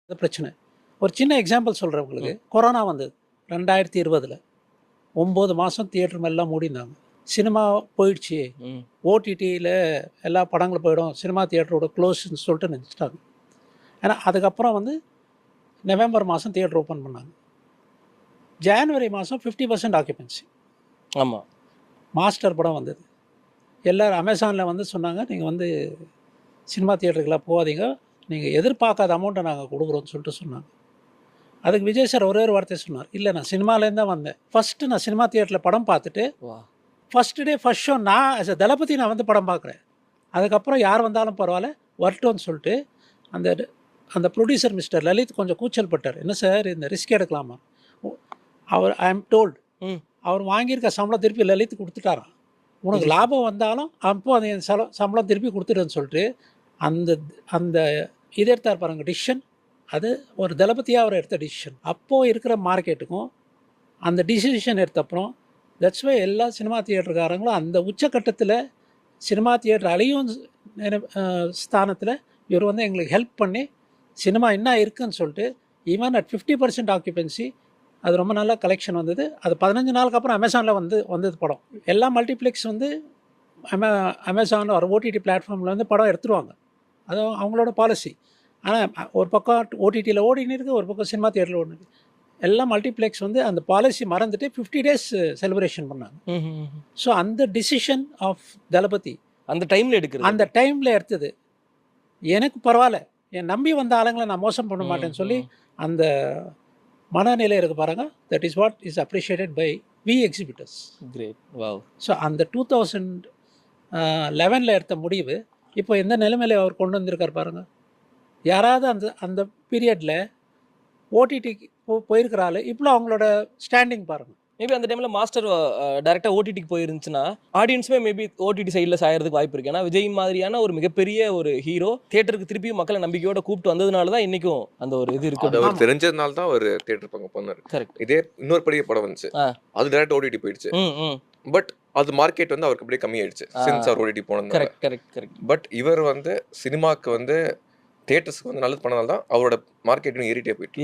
அது பிரச்சனை. ஒரு சின்ன எக்ஸாம்பிள் சொல்கிறேன் உங்களுக்கு. கொரோனா வந்தது 2020. 9 மாதம் தியேட்டர் மேலாம் மூடியிருந்தாங்க. சினிமா போயிடுச்சு, ஓடிடியில் எல்லா படங்களும் போயிடும், சினிமா தியேட்டரோட க்ளோஸ்ன்னு சொல்லிட்டு நினச்சிட்டாங்க. ஏன்னா அதுக்கப்புறம் வந்து நவம்பர் மாதம் தியேட்டர் ஓப்பன் பண்ணாங்க. ஜான்வரி மாதம் 50% ஆக்குபென்சி. ஆமாம், மாஸ்டர் படம் வந்தது. எல்லோரும் அமேசானில் வந்து சொன்னாங்க, நீங்கள் வந்து சினிமா தியேட்டருக்கெல்லாம் போகாதீங்க, நீங்கள் எதிர்பார்க்காத அமௌண்ட்டை நாங்கள் கொடுக்குறோன்னு சொல்லிட்டு சொன்னாங்க. அதுக்கு விஜய் சார் ஒரே ஒரு வார்த்தை சொன்னார், இல்லை நான் சினிமாலேருந்து தான் வந்தேன், ஃபஸ்ட்டு நான் சினிமா தியேட்டரில் படம் பார்த்துட்டு ஃபஸ்ட்டு டே ஃபஸ்ட் ஷோ நான் ஆஸ் அ தளபதி நான் வந்து படம் பார்க்குறேன், அதுக்கப்புறம் யார் வந்தாலும் பரவாயில்ல வரட்டும்னு சொல்லிட்டு அந்த அந்த ப்ரொடியூசர் மிஸ்டர் லலித் கொஞ்சம் கூச்சல் பட்டார். என்ன சார் இந்த ரிஸ்க் எடுக்கலாமா? அவர் ஐ எம் டோல்டு அவர் வாங்கியிருக்க சம்பளம் திருப்பி லலித் கொடுத்துட்டாராம். உனக்கு லாபம் வந்தாலும் அப்போ அந்த சம்பளம் திருப்பி கொடுத்துருன்னு சொல்லிட்டு அந்த அந்த இது எடுத்தார் பாருங்க டிசிஷன். அது ஒரு தளபதியாக அவர் எடுத்த டிசிஷன். அப்போது இருக்கிற மார்க்கெட்டுக்கும் அந்த டிசிஷன் எடுத்தப்புறம் தட்ஸ் வை எல்லா சினிமா தியேட்டருக்காரங்களும் அந்த உச்சக்கட்டத்தில் சினிமா தியேட்டர் அழியும் ஸ்தானத்தில் இவர் வந்து எங்களுக்கு ஹெல்ப் பண்ணி சினிமா என்ன இருக்குதுன்னு சொல்லிட்டு ஈவன் அட் 50% ஆக்குபென்சி அது ரொம்ப நல்ல கலெக்ஷன் வந்தது. அது 15 நாளுக்கு அப்புறம் அமேசானில் வந்தது படம். எல்லா மல்டிப்ளெக்ஸ் வந்து அமேசான் ஒரு ஓடிடி பிளாட்ஃபார்மில் வந்து படம் எடுத்துருவாங்க, அது அவங்களோட பாலிசி. ஆனால் ஒரு பக்கம் ஓடிடியில் ஓடினு இருக்குது, ஒரு பக்கம் சினிமா தியேட்டரில் ஓடினு இருக்குது. எல்லாம் மல்டிப்ளெக்ஸ் வந்து அந்த பாலிசி மறந்துட்டு 50 days செலிப்ரேஷன் பண்ணாங்க. ஸோ அந்த டிசிஷன் ஆஃப் தளபதி அந்த டைமில் எடுத்தது எனக்கு பரவாயில்ல, என் நம்பி வந்த ஆளுங்களை நான் மோசம் பண்ண மாட்டேன்னு சொல்லி அந்த மனநிலை இருக்கு பாருங்க. That is what is appreciated by we exhibitors. Great. Wow. So அந்த 2011 எடுத்த முடிவு இப்போ எந்த நிலைமையில அவர் கொண்டு வந்திருக்கார் பாருங்க. யாராவது அந்த அந்த பீரியடில் ஓடிடிக்கு போயிருக்கிறாள், இப்போ அவங்களோட ஸ்டாண்டிங் பாருங்கள். மேபி அந்த டைமில் மாஸ்டர் டேரெக்டாக ஓடிடிக்கு போயிருந்துச்சுன்னா ஆடியன்ஸுமே மேபி ஓடிடி சைடில் சாயறதுக்கு வாய்ப்பு இருக்குது. ஏன்னா விஜய் மாதிரியான ஒரு மிகப்பெரிய ஒரு ஹீரோ தியேட்டருக்கு திருப்பியும் மக்களை நம்பிக்கையோட கூப்பிட்டு வந்ததுனால தான் இன்றைக்கும் அந்த ஒரு இது இருக்குது. அவர் தெரிஞ்சதுனால தான் ஒரு தியேட்டர் பக்கம் போனார். கரெக்ட். இதே இன்னொரு பெரிய படம் வந்துச்சு, அது டேரக்ட் ஓடிடி போயிடுச்சு. பட் அது மார்க்கெட் வந்து அவருக்கு அப்படியே கம்மியாயிடுச்சு சின்ஸ் அவர் ஓடிடி போனது. கரெக்ட். பட் இவர் வந்து சினிமாவுக்கு வந்து தியேட்டர்ஸ்க்கு வந்து நல்லது பண்ணதால தான் அவரோட மார்க்கெட் ஏறிட்டே போயிட்டு.